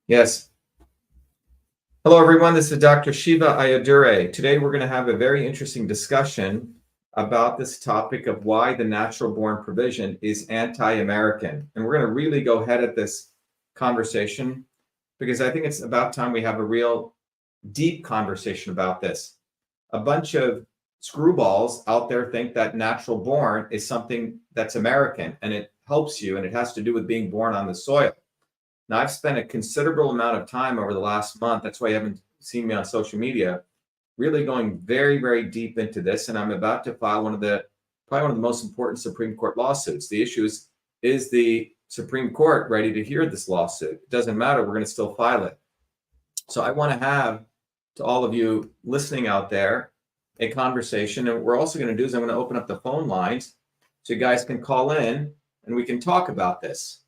Yes. Hello, everyone. This is Dr. Shiva Ayadure. Today, we're going to have a very interesting discussion about this topic of why the natural-born provision is anti-American. And we're going to really go ahead at this conversation because I think it's about time we have a real deep conversation about this. A bunch of screwballs out there think that natural-born is something that's American and it helps you and it has to do with being born on the soil. Now, I've spent a considerable amount of time over the last month, that's why you haven't seen me on social media, really going very, very deep into this. And I'm about to file probably one of the most important Supreme Court lawsuits. The issue is the Supreme Court ready to hear this lawsuit? It doesn't matter, we're going to still file it. So I want to have, to all of you listening out there, a conversation. And what we're also going to do is I'm going to open up the phone lines so you guys can call in and we can talk about this.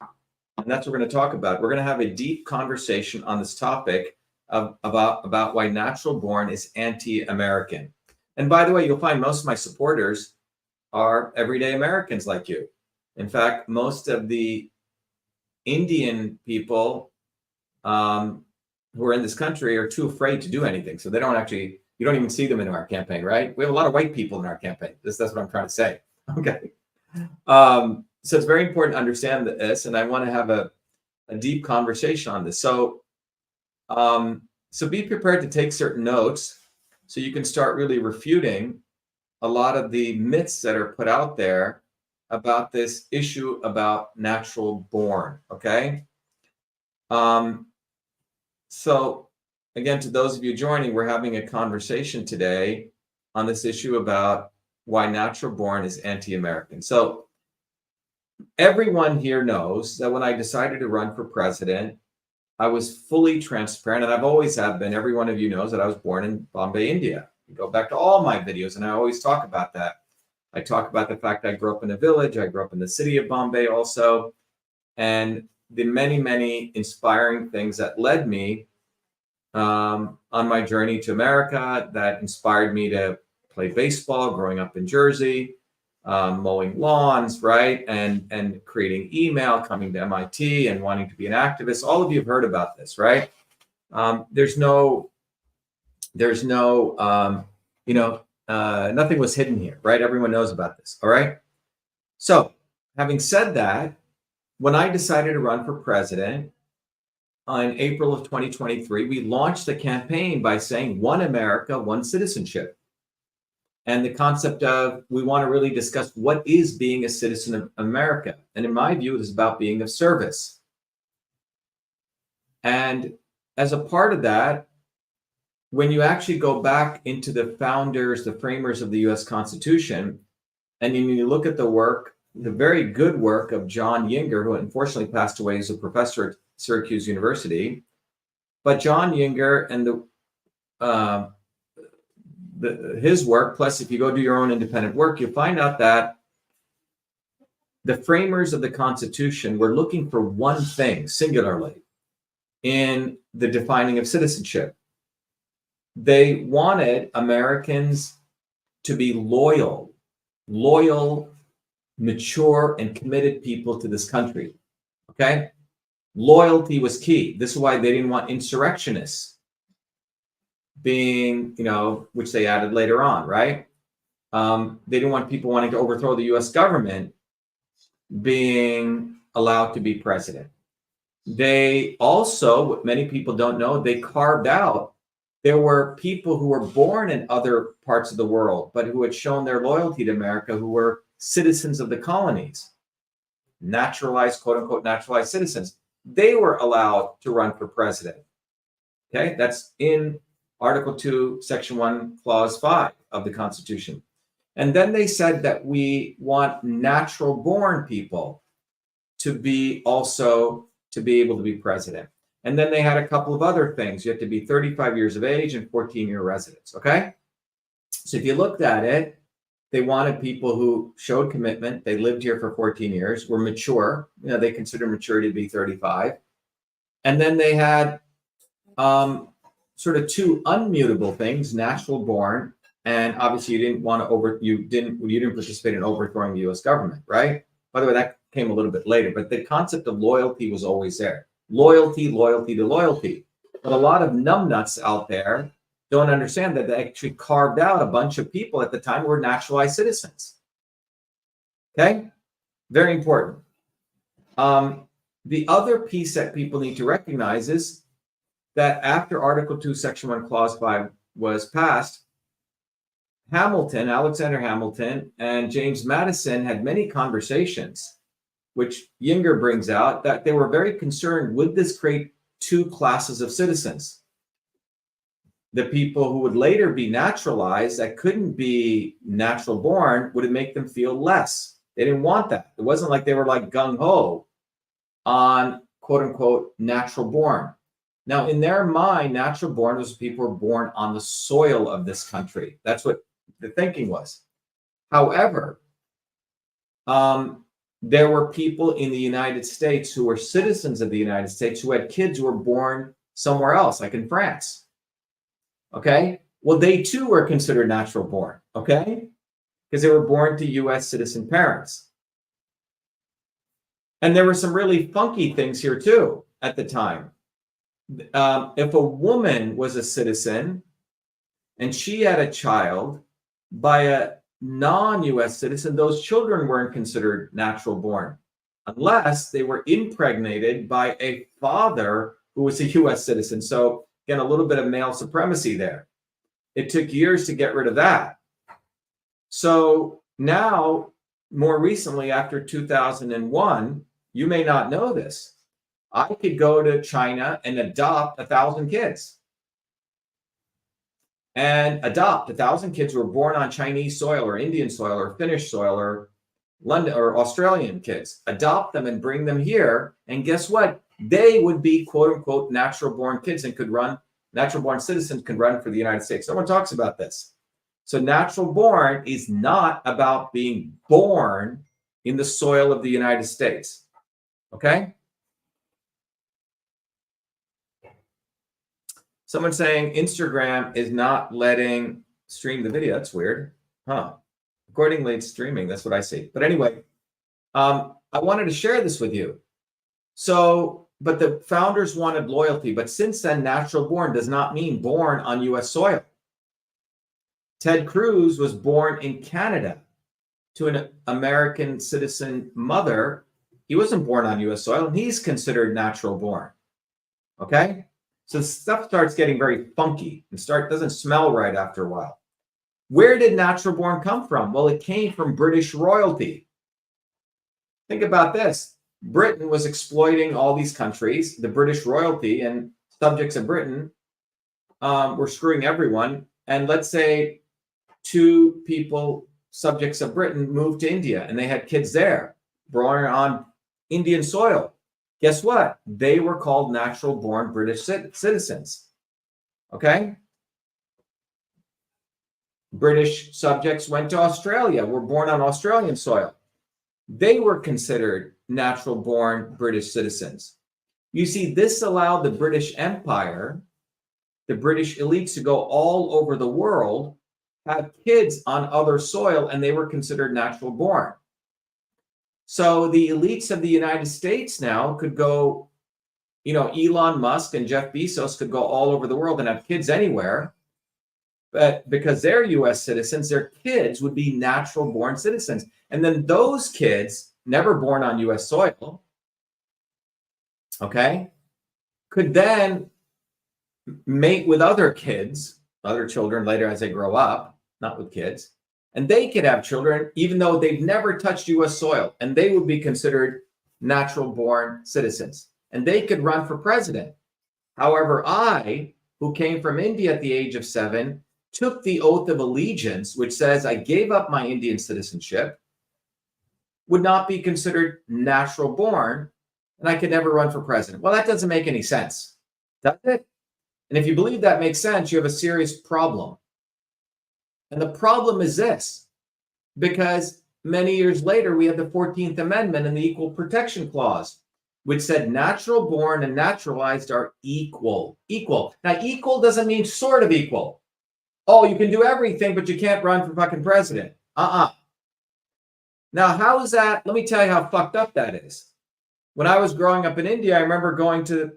And that's what we're going to talk about. We're going to have a deep conversation on this topic about why natural born is anti-American. And by the way, you'll find most of my supporters are everyday Americans like you. In fact, most of the Indian people who are in this country are too afraid to do anything. So they don't actually, you don't even see them in our campaign, right? We have a lot of white people in our campaign. That's what I'm trying to say. Okay. So it's very important to understand this, and I want to have a deep conversation on this. So, so be prepared to take certain notes so you can start really refuting a lot of the myths that are put out there about this issue about natural born, okay? So again, to those of you joining, we're having a conversation today on this issue about why natural born is anti-American. So everyone here knows that when I decided to run for president, I was fully transparent, and I've always have been. Every one of you knows that I was born in Bombay, India. You go back to all my videos, and I always talk about that. I talk about the fact I grew up in a village. I grew up in the city of Bombay also, and the many, many inspiring things that led me on my journey to America, that inspired me to play baseball growing up in Jersey, mowing lawns, right? And creating email, coming to MIT and wanting to be an activist. All of you have heard about this, right? There's no, nothing was hidden here, right? Everyone knows about this, all right? So having said that, when I decided to run for president in April of 2023, we launched the campaign by saying one America, one citizenship. And the concept of, we want to really discuss what is being a citizen of America. And in my view, it is about being of service. And as a part of that, when you actually go back into the founders, the framers of the US Constitution, and you look at the work, the very good work of John Yinger, who unfortunately passed away as a professor at Syracuse University. But John Yinger and his work, plus if you go do your own independent work, you'll find out that the framers of the Constitution were looking for one thing singularly in the defining of citizenship. They wanted Americans to be loyal, mature, and committed people to this country, okay? Loyalty was key. This is why they didn't want insurrectionists being, which they added later on, right? They didn't want people wanting to overthrow the US government being allowed to be president. They also, what many people don't know, they carved out, there were people who were born in other parts of the world, but who had shown their loyalty to America, who were citizens of the colonies, naturalized, quote unquote, naturalized citizens. They were allowed to run for president. Okay, that's in Article 2, Section 1, Clause 5 of the Constitution. And then they said that we want natural-born people to be able to be president. And then they had a couple of other things. You have to be 35 years of age and 14-year residence, okay? So if you looked at it, they wanted people who showed commitment. They lived here for 14 years, were mature. They consider maturity to be 35. And then they had sort of two unmutable things: natural born, and obviously you didn't participate in overthrowing the U.S. government, right? By the way, that came a little bit later, but the concept of loyalty was always there. loyalty, loyalty to loyalty. But a lot of numbnuts out there don't understand that they actually carved out a bunch of people at the time who were naturalized citizens. Okay? Very important. The other piece that people need to recognize is that after Article 2, Section 1, Clause 5 was passed, Hamilton, Alexander Hamilton, and James Madison had many conversations, which Yinger brings out, that they were very concerned, would this create two classes of citizens? The people who would later be naturalized that couldn't be natural born, would it make them feel less? They didn't want that. It wasn't like they were like gung-ho on quote unquote natural born. Now, in their mind, natural born was people who were born on the soil of this country. That's what the thinking was. However, there were people in the United States who were citizens of the United States who had kids who were born somewhere else, like in France. Okay? Well, they too were considered natural born. Okay? Because they were born to US citizen parents. And there were some really funky things here too at the time. If a woman was a citizen and she had a child by a non-US citizen, those children weren't considered natural born unless they were impregnated by a father who was a US citizen. So again, a little bit of male supremacy there. It took years to get rid of that. So now, more recently, after 2001, you may not know this, I could go to China and adopt 1,000 kids. And adopt 1,000 kids who were born on Chinese soil or Indian soil or Finnish soil or London or Australian kids. Adopt them and bring them here. And guess what? They would be quote unquote natural born kids and could run, natural born citizens can run for the United States. No one talks about this. So natural born is not about being born in the soil of the United States. Okay? Someone saying Instagram is not letting stream the video. That's weird. Huh. Accordingly, it's streaming. That's what I see. But anyway, I wanted to share this with you. So, but the founders wanted loyalty. But since then, natural born does not mean born on US soil. Ted Cruz was born in Canada to an American citizen mother. He wasn't born on US soil, and he's considered natural born. Okay? So stuff starts getting very funky and doesn't smell right after a while. Where did natural born come from? Well, it came from British royalty. Think about this. Britain was exploiting all these countries. The British royalty and subjects of Britain were screwing everyone. And let's say two people, subjects of Britain, moved to India and they had kids there, born on Indian soil. Guess what? They were called natural born British citizens. Okay? British subjects went to Australia, were born on Australian soil. They were considered natural born British citizens. You see, this allowed the British Empire, the British elites, to go all over the world, have kids on other soil, and they were considered natural born. So the elites of the United States now could go, Elon Musk and Jeff Bezos could go all over the world and have kids anywhere. But because they're US citizens, their kids would be natural born citizens. And then those kids, never born on US soil, okay, could then mate with other kids, other children later as they grow up, not with kids. And they could have children even though they've never touched US soil, and they would be considered natural born citizens. And they could run for president. However, I, who came from India at the age of 7, took the oath of allegiance, which says I gave up my Indian citizenship, would not be considered natural born, and I could never run for president. Well, that doesn't make any sense, does it? And if you believe that makes sense, you have a serious problem. And the problem is this, because many years later, we had the 14th Amendment and the Equal Protection Clause, which said natural born and naturalized are equal. Equal. Now, equal doesn't mean sort of equal. Oh, you can do everything, but you can't run for fucking president. Now, how is that? Let me tell you how fucked up that is. When I was growing up in India, I remember going to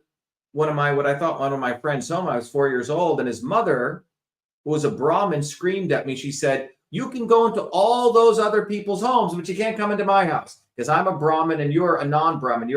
one of my friends' home. I was 4 years old, and his mother, who was a Brahmin, screamed at me. She said, "You can go into all those other people's homes, but you can't come into my house because I'm a Brahmin and you're a non-Brahmin.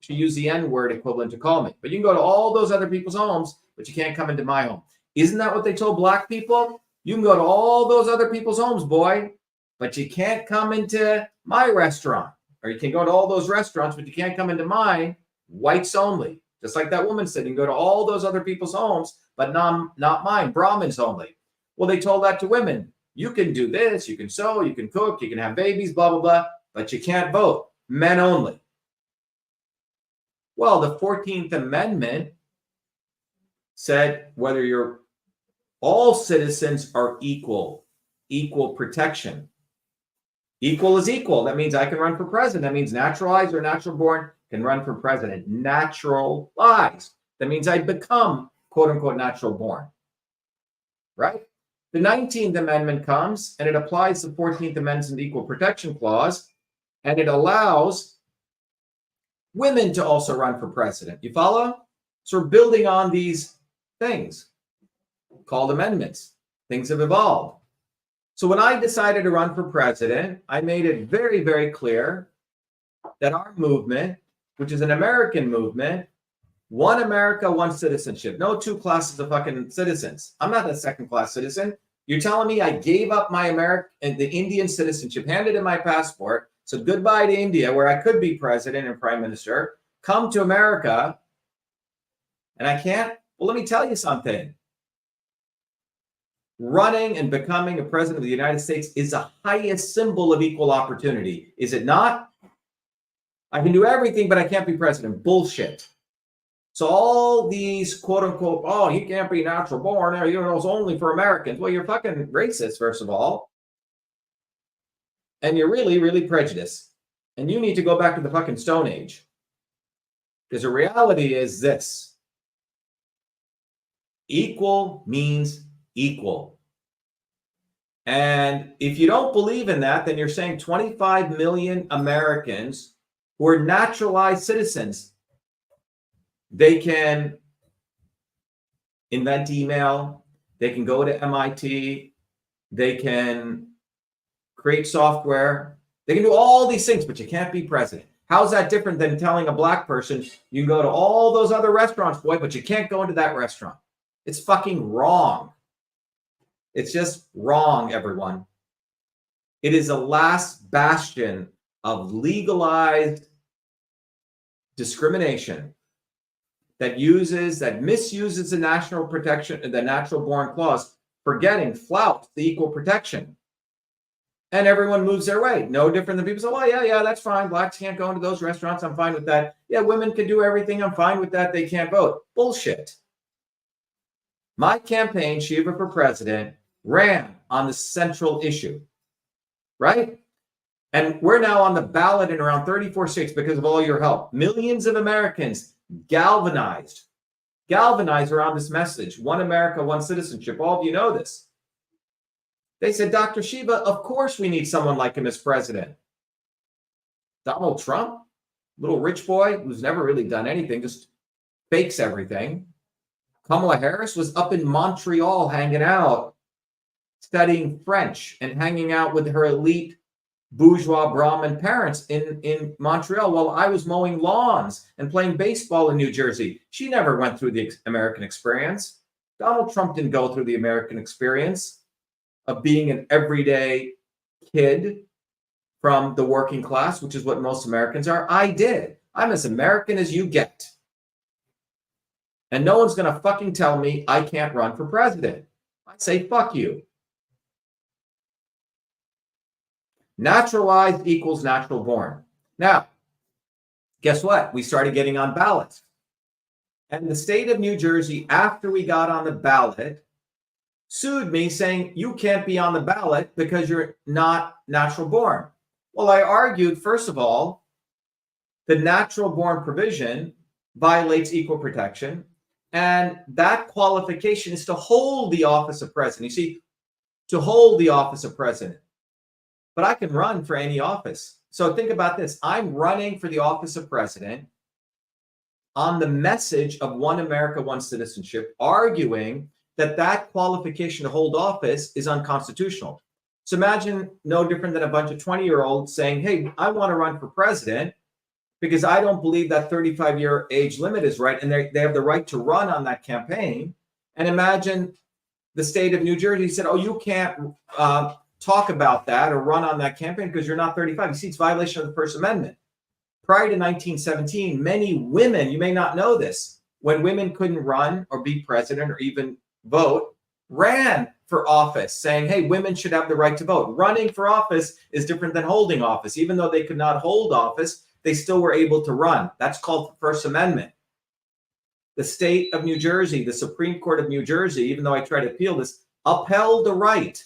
She used the N-word equivalent to call me. But you can go to all those other people's homes, but you can't come into my home." Isn't that what they told black people? You can go to all those other people's homes, boy, but you can't come into my restaurant. Or you can go to all those restaurants, but you can't come into mine, whites only. Just like that woman said, you can go to all those other people's homes, but not mine, Brahmins only. Well, they told that to women. You can do this, you can sew, you can cook, you can have babies, blah, blah, blah, but you can't vote. Men only. Well, the 14th Amendment said whether all citizens are equal protection. Equal is equal. That means I can run for president. That means naturalized or natural born can run for president. Naturalized. That means I become, quote unquote, natural born. Right? The 19th Amendment comes and it applies the 14th Amendment and Equal Protection Clause, and it allows women to also run for president. You follow? So we're building on these things called amendments. Things have evolved. So when I decided to run for president, I made it very, very clear that our movement, which is an American movement, one America, one citizenship. No two classes of fucking citizens. I'm not a second-class citizen. You're telling me I gave up my the Indian citizenship, handed in my passport, so goodbye to India, where I could be president and prime minister, come to America, and I can't? Well, let me tell you something. Running and becoming a president of the United States is the highest symbol of equal opportunity. Is it not? I can do everything, but I can't be president. Bullshit. So all these quote unquote, oh, he can't be natural born, or it's only for Americans. Well, you're fucking racist, first of all. And you're really, really prejudiced. And you need to go back to the fucking Stone Age. Because the reality is this. Equal means equal. And if you don't believe in that, then you're saying 25 million Americans who are naturalized citizens, they can invent email, they can go to MIT, they can create software, they can do all these things, but you can't be president. How's that different than telling a black person, you can go to all those other restaurants, boy, but you can't go into that restaurant? It's fucking wrong. It's just wrong, everyone. It is the last bastion of legalized discrimination that misuses the national protection, the natural born clause, flouts the equal protection. And everyone moves their way. No different than people say, well, yeah, that's fine. Blacks can't go into those restaurants. I'm fine with that. Yeah, women can do everything. I'm fine with that. They can't vote. Bullshit. My campaign, Shiva for President, ran on the central issue, right? And we're now on the ballot in around 34 states because of all your help. Millions of Americans galvanized around this message. One America, one citizenship. All of you know this. They said, Dr. Shiva, of course we need someone like him as president. Donald Trump, little rich boy who's never really done anything, just fakes everything. Kamala Harris was up in Montreal hanging out, studying French and hanging out with her elite bourgeois Brahmin parents in Montreal while I was mowing lawns and playing baseball in New Jersey. She never went through the American experience. Donald Trump didn't go through the American experience of being an everyday kid from the working class, which is what most Americans are. I did. I'm as American as you get. And no one's going to fucking tell me I can't run for president. I say, fuck you. Naturalized equals natural born. Now, guess what? We started getting on ballots. And the state of New Jersey, after we got on the ballot, sued me saying, you can't be on the ballot because you're not natural born. Well, I argued, first of all, the natural born provision violates equal protection. And that qualification is to hold the office of president. You see, to hold the office of president. But I can run for any office. So think about this. I'm running for the office of president on the message of One America, One Citizenship, arguing that that qualification to hold office is unconstitutional. So imagine no different than a bunch of 20-year-olds saying, hey, I want to run for president because I don't believe that 35-year age limit is right, and they have the right to run on that campaign. And imagine the state of New Jersey said, oh, you can't talk about that or run on that campaign because you're not 35. You see, it's violation of the First Amendment. Prior to 1917, many women, you may not know this, when women couldn't run or be president or even vote, ran for office saying, hey, women should have the right to vote. Running for office is different than holding office. Even though they could not hold office, they still were able to run. That's called the First Amendment. The state of New Jersey, the Supreme Court of New Jersey, even though I try to appeal this, upheld the right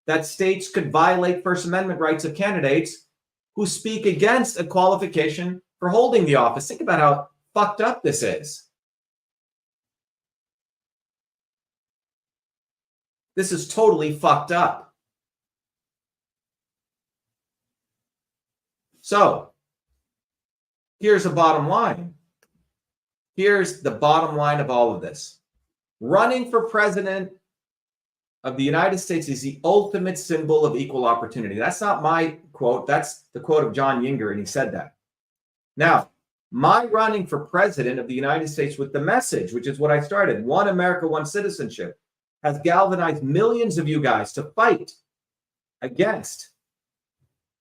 that states could violate First Amendment rights of candidates who speak against a qualification for holding the office. Think about how fucked up this is. This is totally fucked up. So here's the bottom line. Here's the bottom line of all of this. Running for president of the United States is the ultimate symbol of equal opportunity. That's not my quote. That's the quote of John Yinger, and he said that. Now, my running for president of the United States with the message, which is what I started, One America, One Citizenship, has galvanized millions of you guys to fight against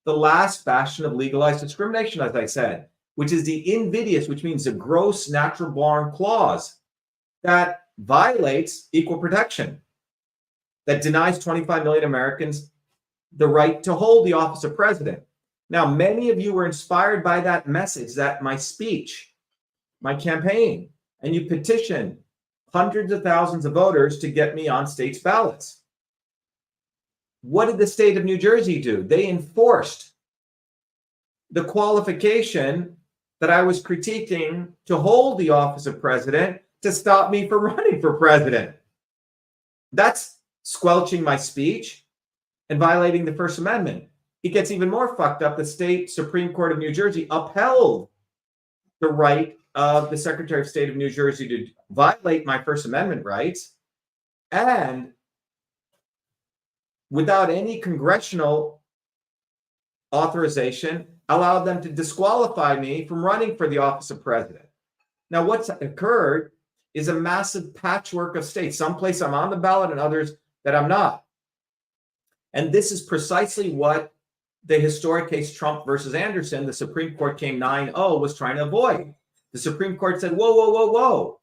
the last bastion of legalized discrimination, as I said, which is the invidious, which means the gross natural born clause that violates equal protection, that denies 25 million Americans the right to hold the office of president. Now, many of you were inspired by that message, that my speech, my campaign, and you petitioned hundreds of thousands of voters to get me on states' ballots. What did the state of New Jersey do? They enforced the qualification that I was critiquing to hold the office of president to stop me from running for president. That's squelching my speech and violating the First Amendment. It gets even more fucked up. The state Supreme Court of New Jersey upheld the right of the Secretary of State of New Jersey to violate my First Amendment rights, and without any congressional authorization, allowed them to disqualify me from running for the office of president. Now, what's occurred is a massive patchwork of states. Some places I'm on the ballot and others that I'm not. And this is precisely what the historic case Trump versus Anderson, the Supreme Court came 9-0, was trying to avoid. The Supreme Court said, whoa, whoa, whoa, whoa.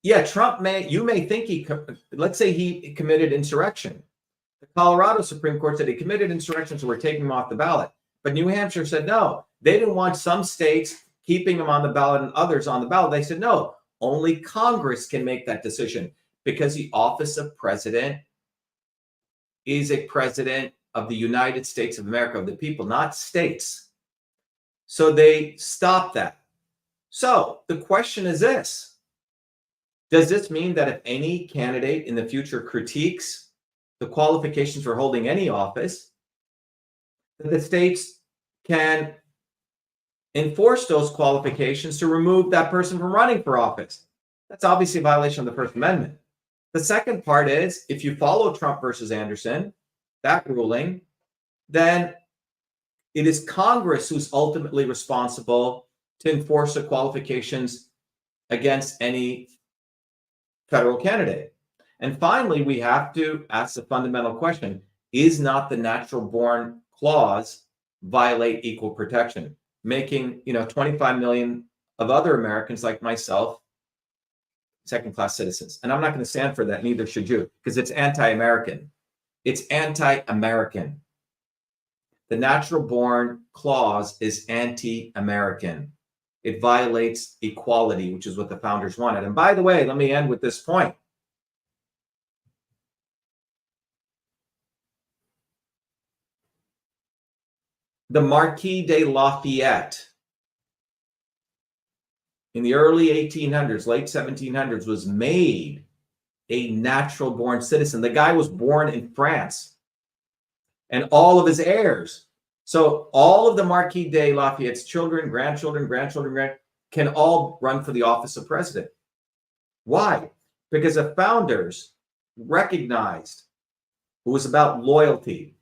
Yeah, Trump you may think let's say he committed insurrection. The Colorado Supreme Court said he committed insurrection, so we're taking him off the ballot. But New Hampshire said no. They didn't want some states keeping him on the ballot and others on the ballot. They said no, only Congress can make that decision because the office of president is a president of the United States of America, of the people, not states. So they stopped that. So the question is this: does this mean that if any candidate in the future critiques the qualifications for holding any office, that the states can enforce those qualifications to remove that person from running for office? That's obviously a violation of the First Amendment. The second part is, if you follow Trump versus Anderson, that ruling, then it is Congress who's ultimately responsible to enforce the qualifications against any federal candidate. And finally, we have to ask the fundamental question: is not the natural born clause violate equal protection, making 25 million of other Americans like myself second-class citizens? And I'm not going to stand for that, neither should you, because it's anti-American. It's anti-American. The natural born clause is anti-American. It violates equality, which is what the founders wanted. And by the way, let me end with this point. The Marquis de Lafayette in the early 1800s, late 1700s, was made a natural born citizen. The guy was born in France, and all of his heirs So all of the Marquis de Lafayette's children, grandchildren, can all run for the office of president. Why? Because the founders recognized it was about loyalty.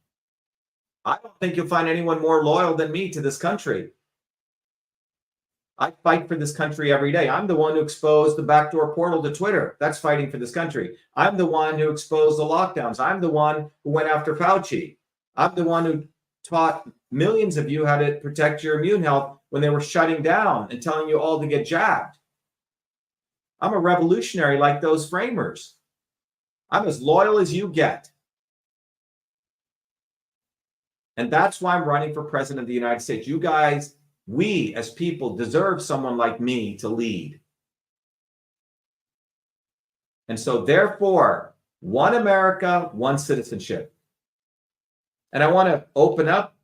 I don't think you'll find anyone more loyal than me to this country. I fight for this country every day. I'm the one who exposed the backdoor portal to Twitter. That's fighting for this country. I'm the one who exposed the lockdowns. I'm the one who went after Fauci. I'm the one who taught millions of you how to protect your immune health when they were shutting down and telling you all to get jabbed. I'm a revolutionary like those framers. I'm as loyal as you get. And that's why I'm running for president of the United States. You guys, we as people deserve someone like me to lead. And so therefore, one America, one citizenship. And I want to open up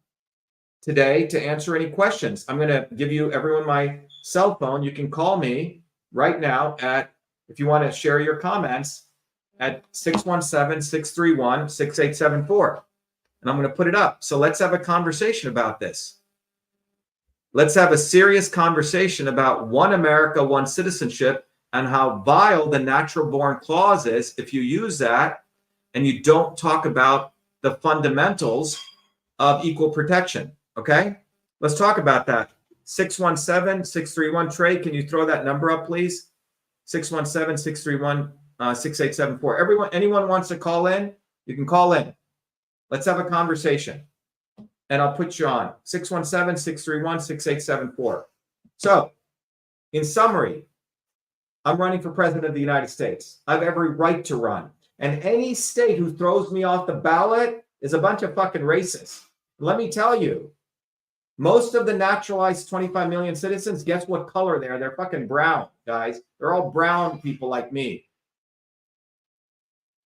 today to answer any questions. I'm going to give you everyone my cell phone. You can call me right now at, if you want to share your comments, at 617-631-6874. And I'm going to put it up. So let's have a conversation about this. Let's have a serious conversation about one America, one citizenship, and how vile the natural born clause is if you use that and you don't talk about the fundamentals of equal protection. Okay? Let's talk about that. 617-631. Trey, can you throw that number up, please? 617-631-6874. Anyone wants to call in? You can call in. Let's have a conversation. And I'll put you on 617-631-6874. So, in summary, I'm running for president of the United States. I have every right to run. And any state who throws me off the ballot is a bunch of fucking racists. Let me tell you, most of the naturalized 25 million citizens, guess what color they are? They're fucking brown, guys. They're all brown people like me.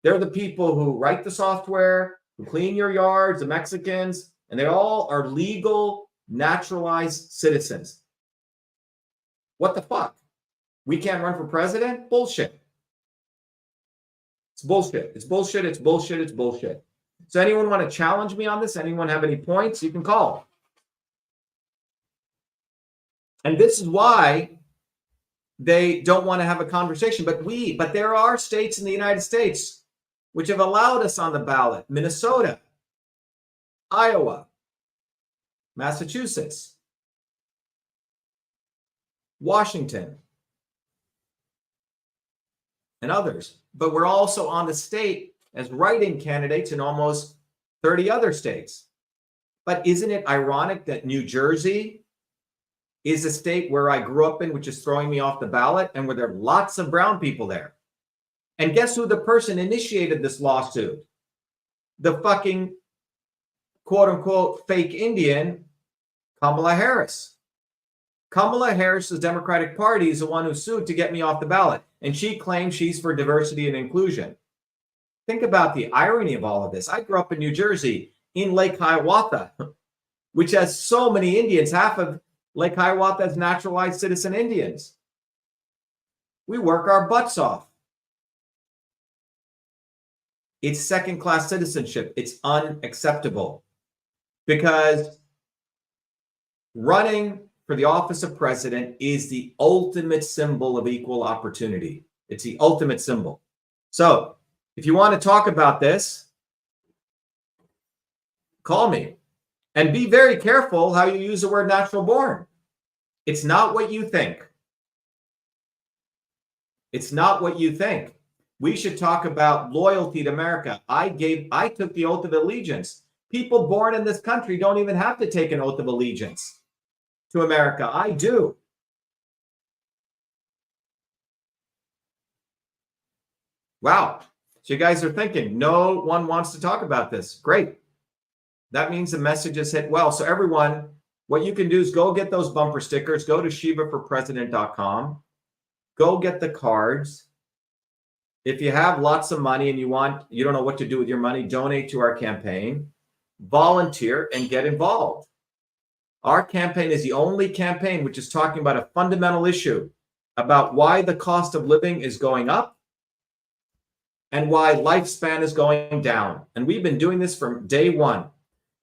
They're the people who write the software, who clean your yards, the Mexicans, and they all are legal, naturalized citizens. What the fuck? We can't run for president? Bullshit. It's bullshit. It's bullshit. It's bullshit. It's bullshit. So anyone want to challenge me on this? Anyone have any points? You can call. And this is why they don't want to have a conversation. But there are states in the United States which have allowed us on the ballot. Minnesota, Iowa, Massachusetts, Washington, and others. But we're also on the state as write-in candidates in almost 30 other states. But isn't it ironic that New Jersey is a state where I grew up in, which is throwing me off the ballot, and where there are lots of brown people there? And guess who the person initiated this lawsuit? The fucking quote-unquote fake Indian, Kamala Harris. Kamala Harris's Democratic Party is the one who sued to get me off the ballot. And she claims she's for diversity and inclusion. Think about the irony of all of this. I grew up in New Jersey, in Lake Hiawatha, which has so many Indians. Half of Lake Hiawatha is naturalized citizen Indians. We work our butts off. It's second-class citizenship. It's unacceptable. Because running for the office of president is the ultimate symbol of equal opportunity. It's the ultimate symbol. So if you want to talk about this, call me. And be very careful how you use the word natural born. It's not what you think. It's not what you think. We should talk about loyalty to America. I took the oath of allegiance. People born in this country don't even have to take an oath of allegiance to America. I do. Wow. So you guys are thinking, no one wants to talk about this. Great. That means the message has hit well. So everyone, what you can do is go get those bumper stickers. Go to shivaforpresident.com. Go get the cards. If you have lots of money and you don't know what to do with your money, donate to our campaign. Volunteer and get involved. Our campaign is the only campaign which is talking about a fundamental issue about why the cost of living is going up and why lifespan is going down. And we've been doing this from day one.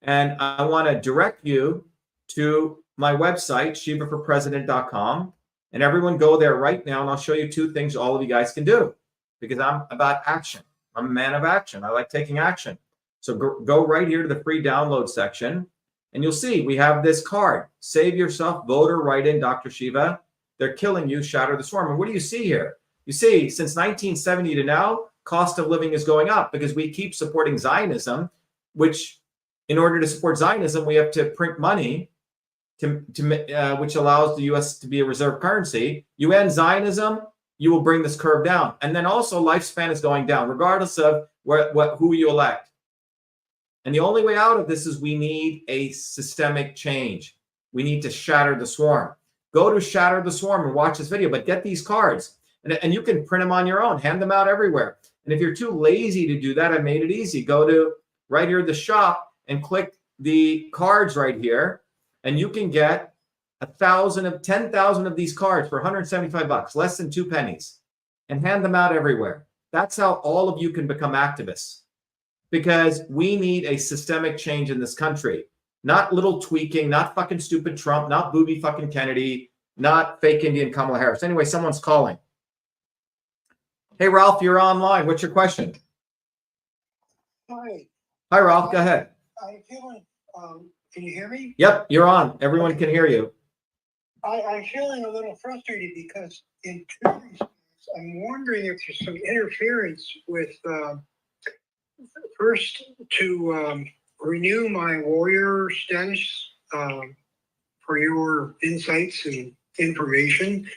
And I want to direct you to my website, shivaforpresident.com. And everyone go there right now, and I'll show you 2 things all of you guys can do, because I'm about action. I'm a man of action. I like taking action. So go right here to the free download section, and you'll see we have this card. Save yourself, voter, write in Dr. Shiva. They're killing you, shatter the swarm. And what do you see here? You see, since 1970 to now, cost of living is going up because we keep supporting Zionism, which in order to support Zionism, we have to print money which allows the U.S. to be a reserve currency. You end Zionism, you will bring this curve down. And then also lifespan is going down, regardless of who you elect. And the only way out of this is we need a systemic change. We need to shatter the swarm. Go to Shatter the Swarm and watch this video, but get these cards. And you can print them on your own, hand them out everywhere. And if you're too lazy to do that, I made it easy. Go to right here, the shop, and click the cards right here. And you can get 10,000 of these cards for $175, less than 2 pennies, and hand them out everywhere. That's how all of you can become activists, because we need a systemic change in this country. Not little tweaking, not fucking stupid Trump, not booby fucking Kennedy, not fake Indian Kamala Harris. Anyway, someone's calling. Hey, Ralph, you're online. What's your question? Hi. Hi, Ralph. Go ahead. I'm feeling, can you hear me? Yep, you're on. Everyone can hear you. I'm feeling a little frustrated because in 2 respects, I'm wondering if there's some interference with, first to renew my warrior status for your insights and information.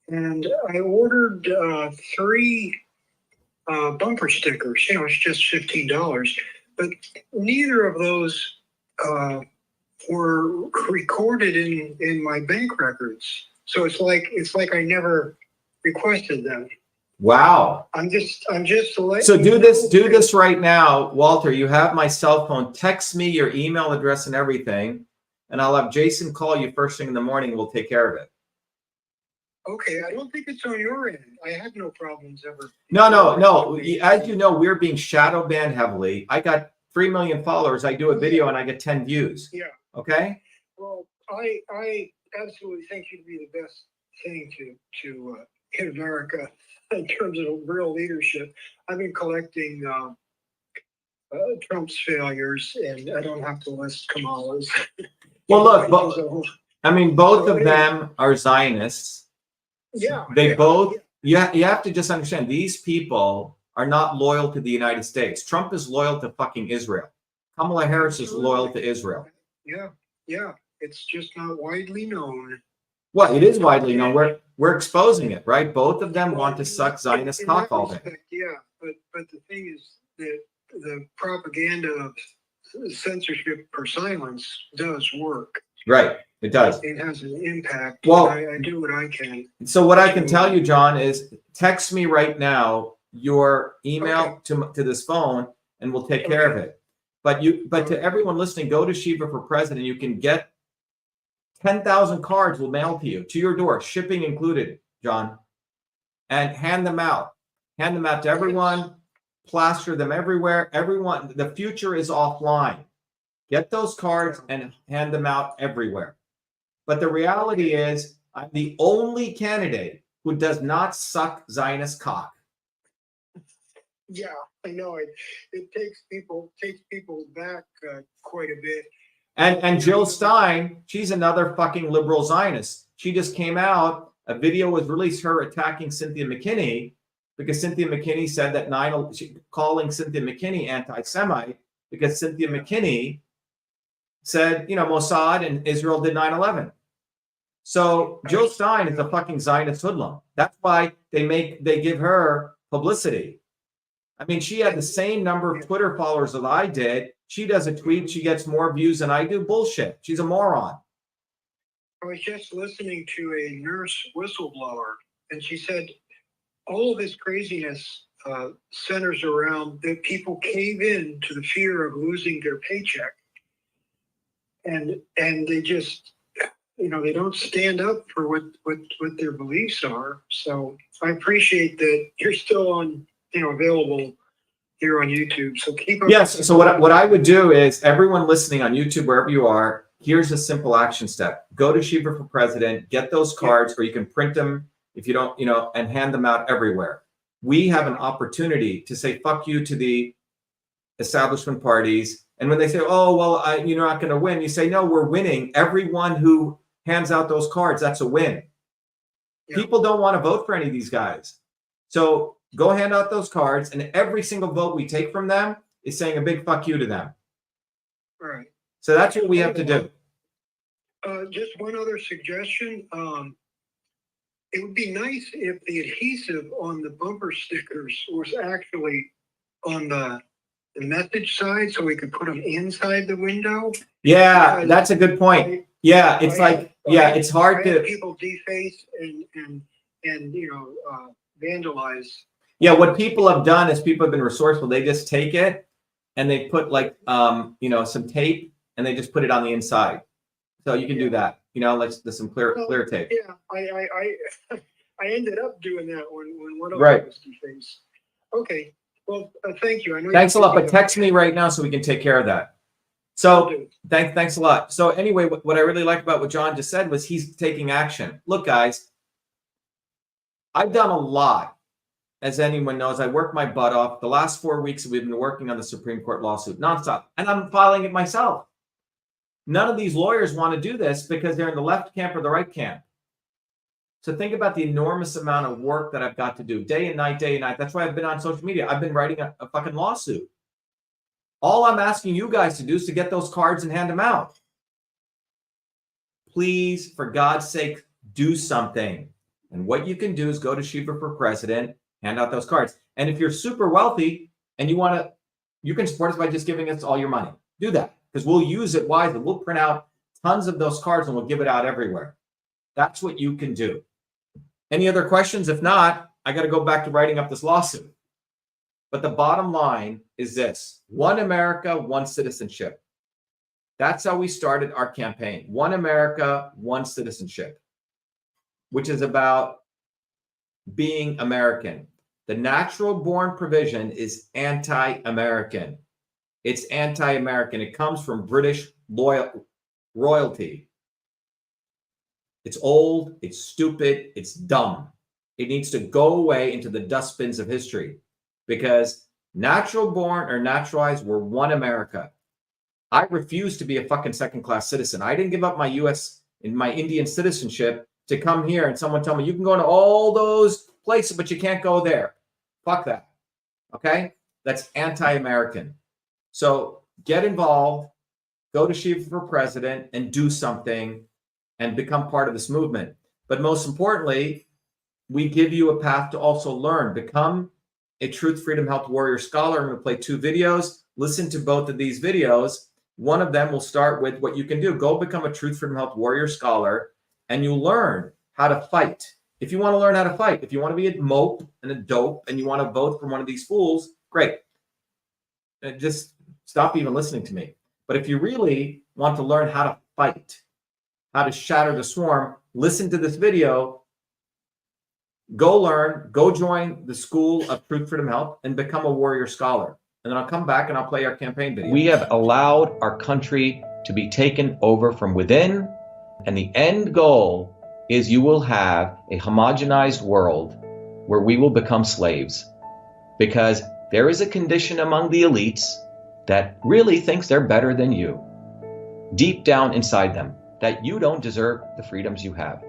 And I ordered 3 bumper stickers. You know, it's just $15, but neither of those were recorded in my bank records. So it's like I never requested them. Wow. I'm just So do this right now, Walter. You have my cell phone. Text me your email address and everything, and I'll have Jason call you first thing in the morning, and we'll take care of it. Okay, I don't think it's on your end. I had no problems ever. No. As you know, we're being shadow banned heavily. I got 3 million followers. I do a video and I get 10 views. Yeah. Okay. Well, I absolutely think you'd be the best thing to in America in terms of real leadership. I've been collecting Trump's failures, and I don't have to list Kamala's. Well, look, I mean, both of them are Zionists. Yeah. They both. Yeah. You have to just understand, these people are not loyal to the United States. Trump is loyal to fucking Israel. Kamala Harris is loyal to Israel. Yeah. It's just not widely known. Well, it is widely known. We're exposing it, right? Both of them want to suck Zionist cock all day. Yeah, but the thing is that the propaganda of censorship or silence does work. Right, it does. It has an impact. Well, I do what I can. So what I can tell you, John, is text me right now your email to this phone, and we'll take care of it. But to everyone listening, go to Shiva for President. You can get 10,000 cards will mail to your door, shipping included, John, and hand them out. Hand them out to everyone, plaster them everywhere. Everyone, the future is offline. Get those cards and hand them out everywhere. But the reality is, I'm the only candidate who does not suck Zionist cock. Yeah, I know it. It takes people back quite a bit. And Jill Stein, she's another fucking liberal Zionist. She just came out. A video was released, her attacking Cynthia McKinney, because Cynthia McKinney said that calling Cynthia McKinney anti-Semite, because Cynthia McKinney said, Mossad and Israel did 9/11. So Jill Stein is a fucking Zionist hoodlum. That's why they give her publicity. I mean, she had the same number of Twitter followers that I did. She does a tweet, she gets more views than I do. Bullshit. She's a moron. I was just listening to a nurse whistleblower, and she said all of this craziness centers around that people cave in to the fear of losing their paycheck. And they just, they don't stand up for what their beliefs are. So I appreciate that you're still available, here on YouTube. So keep up. Yes. So what I would do is, everyone listening on YouTube, wherever you are, here's a simple action step. Go to Shiva for President, get those cards, or you can print them if you don't, and hand them out everywhere. We have an opportunity to say, fuck you to the establishment parties. And when they say, oh, well, you're not going to win, you say, no, we're winning. Everyone who hands out those cards, that's a win. Yeah. People don't want to vote for any of these guys. So go hand out those cards, and every single vote we take from them is saying a big fuck you to them. All right. So that's what we have to do. Just one other suggestion. It would be nice if the adhesive on the bumper stickers was actually on the message side, so we could put them inside the window. Yeah, that's a good point. Yeah, it's it's hard to people deface and vandalize. Yeah, what people have done is people have been resourceful. They just take it and they put like some tape and they just put it on the inside. So you can do that. Like there's some clear tape. Yeah, I ended up doing that when one of them was defaced. Okay. Well, thank you. I know. Thanks a lot. But text me right now so we can take care of that. So thanks a lot. So anyway, what I really like about what John just said was he's taking action. Look, guys, I've done a lot. As anyone knows, I worked my butt off. The last 4 weeks, we've been working on the Supreme Court lawsuit nonstop, and I'm filing it myself. None of these lawyers want to do this because they're in the left camp or the right camp. So think about the enormous amount of work that I've got to do day and night, day and night. That's why I've been on social media. I've been writing a fucking lawsuit. All I'm asking you guys to do is to get those cards and hand them out. Please, for God's sake, do something. And what you can do is go to Shiva for President, hand out those cards. And if you're super wealthy and you can support us by just giving us all your money. Do that, because we'll use it wisely. We'll print out tons of those cards and we'll give it out everywhere. That's what you can do. Any other questions? If not, I got to go back to writing up this lawsuit. But the bottom line is this: one America, one citizenship. That's how we started our campaign. One America, one citizenship, which is about being American. The natural born provision is anti-American. It's anti-American. It comes from British royalty. It's old, it's stupid, it's dumb. It needs to go away into the dustbins of history, because natural born or naturalized, we're one America. I refuse to be a fucking second-class citizen. I didn't give up my U.S. and my Indian citizenship to come here and someone tell me you can go to all those places, but you can't go there. Fuck that. Okay? That's anti-American. So get involved, go to Shiva for President and do something and become part of this movement. But most importantly, we give you a path to also learn. Become a Truth, Freedom, Health Warrior Scholar. I'm going to play 2 videos. Listen to both of these videos. One of them will start with what you can do. Go become a Truth, Freedom, Health Warrior Scholar, and you'll learn how to fight. If you want to learn how to fight, if you want to be a mope and a dope and you want to vote for one of these fools, great. Just stop even listening to me. But if you really want to learn how to fight, how to shatter the swarm, listen to this video, go learn, go join the School of Truth, Freedom, Health, and become a warrior scholar. And then I'll come back and I'll play our campaign video. We have allowed our country to be taken over from within, and the end goal is you will have a homogenized world where we will become slaves, because there is a condition among the elites that really thinks they're better than you, deep down inside them, that you don't deserve the freedoms you have.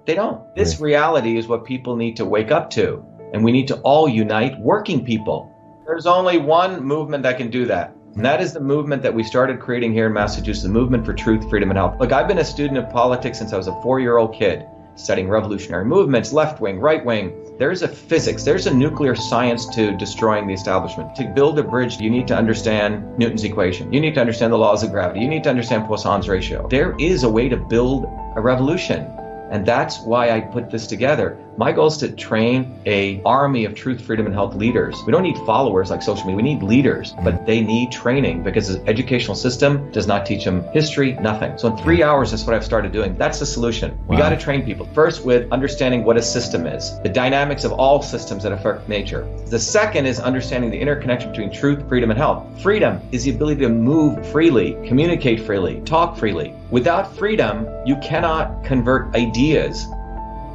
They don't. This reality is what people need to wake up to, and we need to all unite, working people. There's only one movement that can do that, and that is the movement that we started creating here in Massachusetts, the movement for truth, freedom, and health. Look, I've been a student of politics since I was a 4-year-old kid, studying revolutionary movements, left wing, right wing. There's a physics, there's a nuclear science to destroying the establishment. To build a bridge, you need to understand Newton's equation. You need to understand the laws of gravity. You need to understand Poisson's ratio. There is a way to build a revolution. And that's why I put this together. My goal is to train an army of truth, freedom, and health leaders. We don't need followers like social media. We need leaders, but they need training because the educational system does not teach them history, nothing. So in 3 hours, that's what I've started doing. That's the solution. We got to train people first with understanding what a system is, the dynamics of all systems that affect nature. The second is understanding the interconnection between truth, freedom, and health. Freedom is the ability to move freely, communicate freely, talk freely. Without freedom, you cannot convert ideas,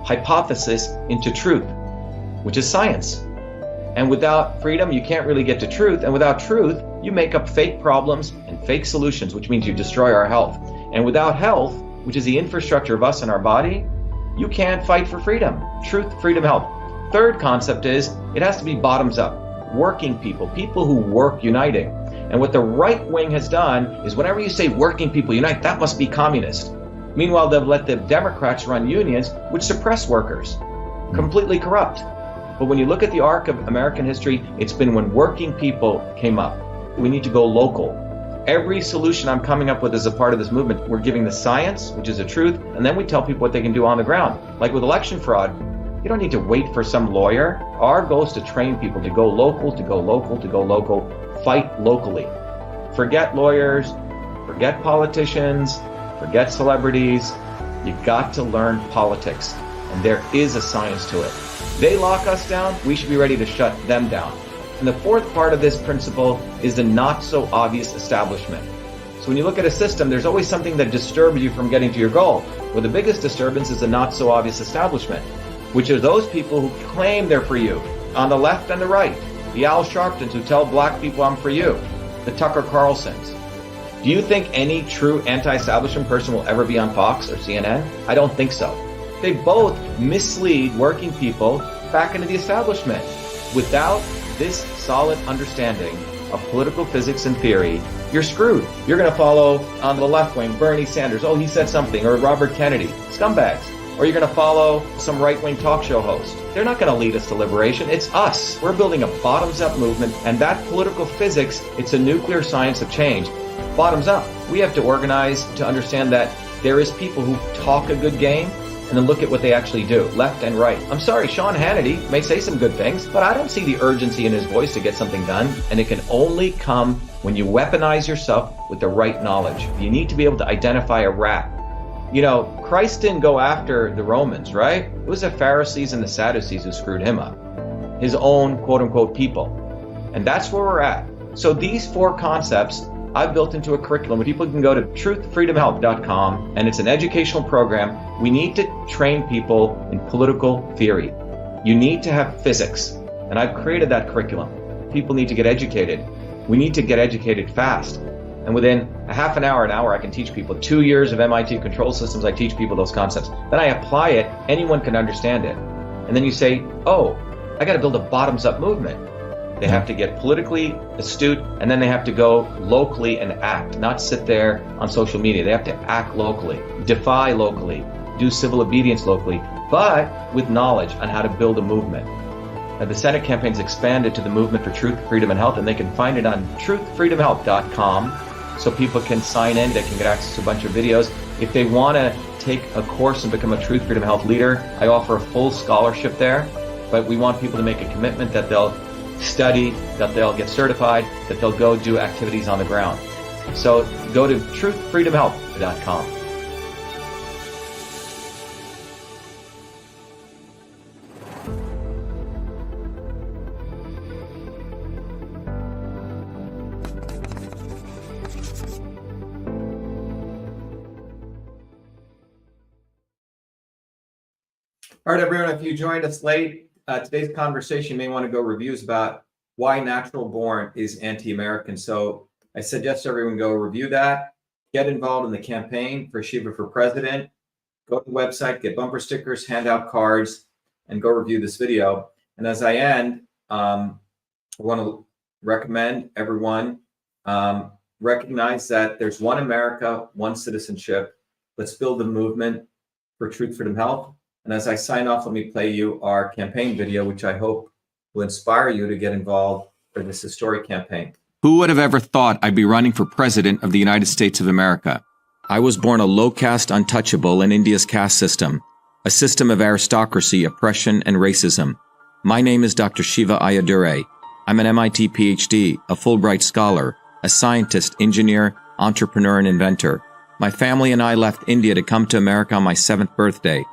hypothesis into truth, which is science. And without freedom, you can't really get to truth. And without truth, you make up fake problems and fake solutions, which means you destroy our health. And without health, which is the infrastructure of us and our body, you can't fight for freedom. Truth, freedom, health. Third concept is it has to be bottoms up. Working people, people who work uniting. And what the right wing has done is whenever you say working people unite, that must be communist. Meanwhile, they've let the Democrats run unions, which suppress workers. Completely corrupt. But when you look at the arc of American history, it's been when working people came up. We need to go local. Every solution I'm coming up with as a part of this movement, we're giving the science, which is the truth, and then we tell people what they can do on the ground. Like with election fraud, you don't need to wait for some lawyer. Our goal is to train people to go local, to go local, to go local, fight locally. Forget lawyers, forget politicians, forget celebrities. You got to learn politics, and there is a science to it. They lock us down, we should be ready to shut them down. And the fourth part of this principle is the not so obvious establishment. So when you look at a system, there's always something that disturbs you from getting to your goal. Well, the biggest disturbance is the not so obvious establishment, which are those people who claim they're for you, on the left and the right. The Al Sharptons who tell black people I'm for you. The Tucker Carlsons. Do you think any true anti-establishment person will ever be on Fox or CNN? I don't think so. They both mislead working people back into the establishment. Without this solid understanding of political physics and theory, you're screwed. You're going to follow on the left wing, Bernie Sanders. Oh, he said something. Or Robert Kennedy. Scumbags. Or you're going to follow some right-wing talk show host. They're not going to lead us to liberation. It's us. We're building a bottoms-up movement, and that political physics, it's a nuclear science of change. Bottoms up. We have to organize to understand that there is people who talk a good game and then look at what they actually do, left and right. I'm sorry, Sean Hannity may say some good things, but I don't see the urgency in his voice to get something done. And it can only come when you weaponize yourself with the right knowledge. You need to be able to identify a rat. You know, Christ didn't go after the Romans, right? It was the Pharisees and the Sadducees who screwed him up. His own quote-unquote people. And that's where we're at. So these four concepts I've built into a curriculum where people can go to truthfreedomhealth.com, and it's an educational program. We need to train people in political theory. You need to have physics, and I've created that curriculum. People need to get educated. We need to get educated fast. And within a half an hour, I can teach people. 2 years of MIT control systems, I teach people those concepts. Then I apply it, anyone can understand it. And then you say, oh, I got to build a bottoms-up movement. They have to get politically astute, and then they have to go locally and act, not sit there on social media. They have to act locally, defy locally, do civil obedience locally, but with knowledge on how to build a movement. Now, the Senate campaign's expanded to the Movement for Truth, Freedom, and Health, and they can find it on truthfreedomhealth.com, so people can sign in, they can get access to a bunch of videos. If they want to take a course and become a Truth, Freedom, Health leader, I offer a full scholarship there, but we want people to make a commitment that they'll study, that they'll get certified, that they'll go do activities on the ground. So go to truthfreedomhealth.com. All right, everyone, if you joined us late, today's conversation, you may want to go reviews about why natural born is anti-American. So I suggest everyone go review that, get involved in the campaign for Shiva for president, go to the website, get bumper stickers, hand out cards, and go review this video. And as I end, I want to recommend everyone recognize that there's one America, one citizenship. Let's build the movement for Truth, Freedom, Health. And as I sign off, let me play you our campaign video, which I hope will inspire you to get involved for this historic campaign. Who would have ever thought I'd be running for president of the United States of America? I was born a low caste untouchable in India's caste system. a system of aristocracy, oppression, and racism. My name is Dr.SHIVA Ayyadurai. I'm an MIT PhD, a Fulbright scholar, a scientist, engineer, entrepreneur, and inventor. My family and I left India to come to America on my 7th birthday.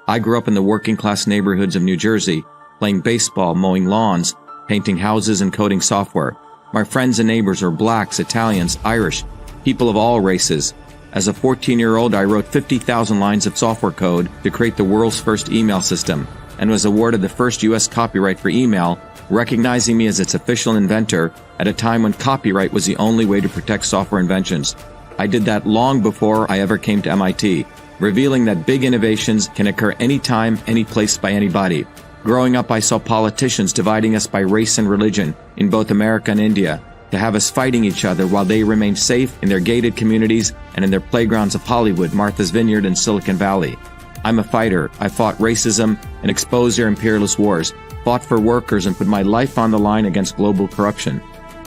I grew up in the working-class neighborhoods of New Jersey, playing baseball, mowing lawns, painting houses, and coding software. My friends and neighbors are blacks, Italians, Irish, people of all races. As a 14-year-old, I wrote 50,000 lines of software code to create the world's first email system, and was awarded the first U.S. copyright for email, recognizing me as its official inventor at a time when copyright was the only way to protect software inventions. I did that long before I ever came to MIT, revealing that big innovations can occur anytime, any place by anybody. Growing up, I saw politicians dividing us by race and religion in both America and India, to have us fighting each other while they remained safe in their gated communities and in their playgrounds of Hollywood, Martha's Vineyard, and Silicon Valley. I'm a fighter. I fought racism and exposed their imperialist wars, fought for workers, and put my life on the line against global corruption.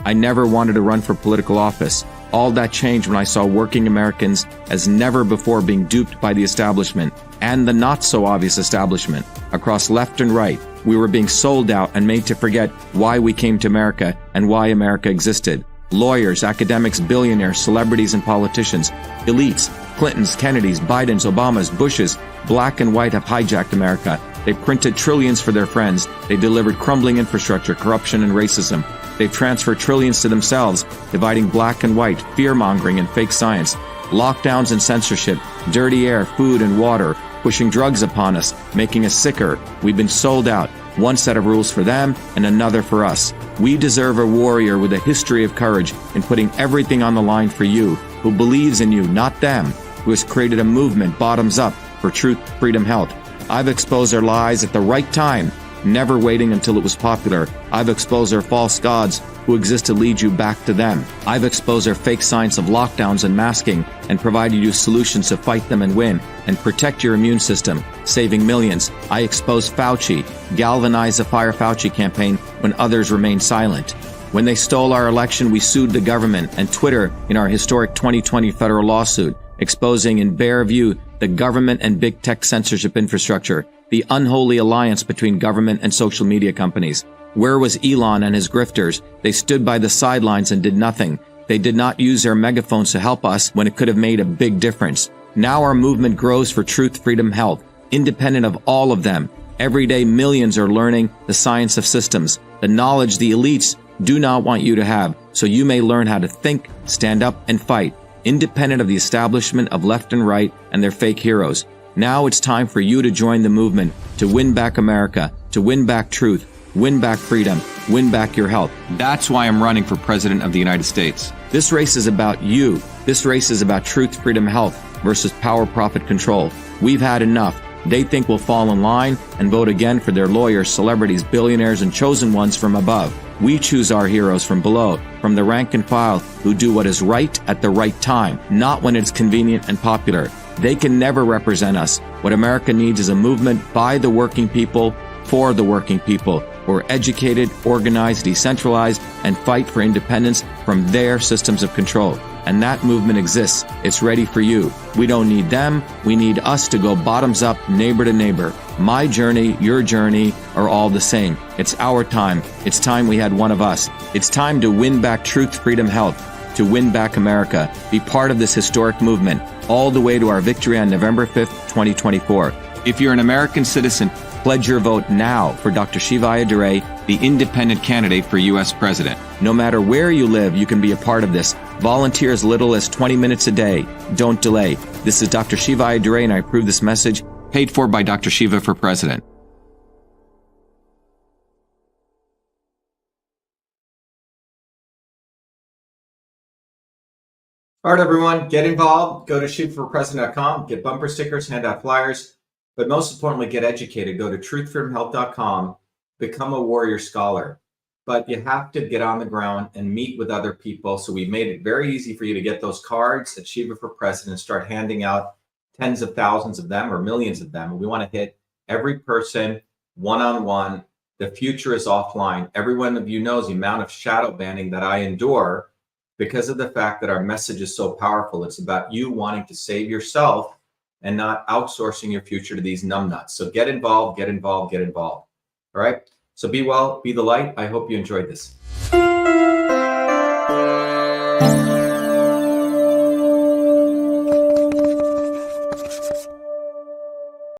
I never wanted to run for political office. All that changed when I saw working Americans as never before being duped by the establishment and the not-so-obvious establishment. Across left and right, we were being sold out and made to forget why we came to America and why America existed. Lawyers, academics, billionaires, celebrities, and politicians, elites, Clintons, Kennedys, Bidens, Obamas, Bushes, black and white have hijacked America. They printed trillions for their friends. They delivered crumbling infrastructure, corruption, and racism. They've transferred trillions to themselves, dividing black and white, fear-mongering, and fake science, lockdowns and censorship, dirty air, food, and water, pushing drugs upon us, making us sicker. We've been sold out. One set of rules for them and another for us. We deserve a warrior with a history of courage in putting everything on the line for you, who believes in you, not them, who has created a movement bottoms up for truth, freedom, health. I've exposed their lies at the right time, never waiting until it was popular. I've exposed their false gods who exist to lead you back to them. I've exposed their fake science of lockdowns and masking and provided you solutions to fight them and win and protect your immune system, saving millions. I exposed Fauci, galvanized the Fire Fauci campaign when others remained silent. When they stole our election, we sued the government and Twitter in our historic 2020 federal lawsuit, exposing in bare view the government and big tech censorship infrastructure, the unholy alliance between government and social media companies. Where was Elon and his grifters? They stood by the sidelines and did nothing. They did not use their megaphones to help us when it could have made a big difference. Now our movement grows for truth, freedom, health, independent of all of them. Every day, millions are learning the science of systems, the knowledge the elites do not want you to have, so you may learn how to think, stand up, and fight, independent of the establishment of left and right and their fake heroes. Now it's time for you to join the movement, to win back America, to win back truth, win back freedom, win back your health. That's why I'm running for President of the United States. This race is about you. This race is about truth, freedom, health versus power, profit, control. We've had enough. They think we'll fall in line and vote again for their lawyers, celebrities, billionaires, and chosen ones from above. We choose our heroes from below, from the rank and file, who do what is right at the right time, not when it's convenient and popular. They can never represent us. What America needs is a movement by the working people, for the working people, who are educated, organized, decentralized, and fight for independence from their systems of control. And that movement exists. It's ready for you. We don't need them. We need us to go bottoms up, neighbor to neighbor. My journey, your journey are all the same. It's our time. It's time we had one of us. It's time to win back truth, freedom, health, to win back America. Be part of this historic movement, all the way to our victory on November 5th, 2024. If you're an American citizen, pledge your vote now for Dr.SHIVA Ayyadurai, the independent candidate for U.S. President. No matter where you live, you can be a part of this. Volunteer as little as 20 minutes a day. Don't delay. This is Dr.SHIVA Ayyadurai, and I approve this message, paid for by Dr. Shiva for President. All right, everyone, get involved. Go to shivaforpresident.com, get bumper stickers, hand out flyers, but most importantly, get educated. Go to truthfreedomhealth.com, become a warrior scholar. But you have to get on the ground and meet with other people. So we made it very easy for you to get those cards at Shiva for President and start handing out tens of thousands of them or millions of them. And we want to hit every person one-on-one. The future is offline. Every one of you knows the amount of shadow banning that I endure because of the fact that our message is so powerful. It's about you wanting to save yourself and not outsourcing your future to these numbnuts. So get involved, get involved, get involved. All right. So be well, be the light. I hope you enjoyed this.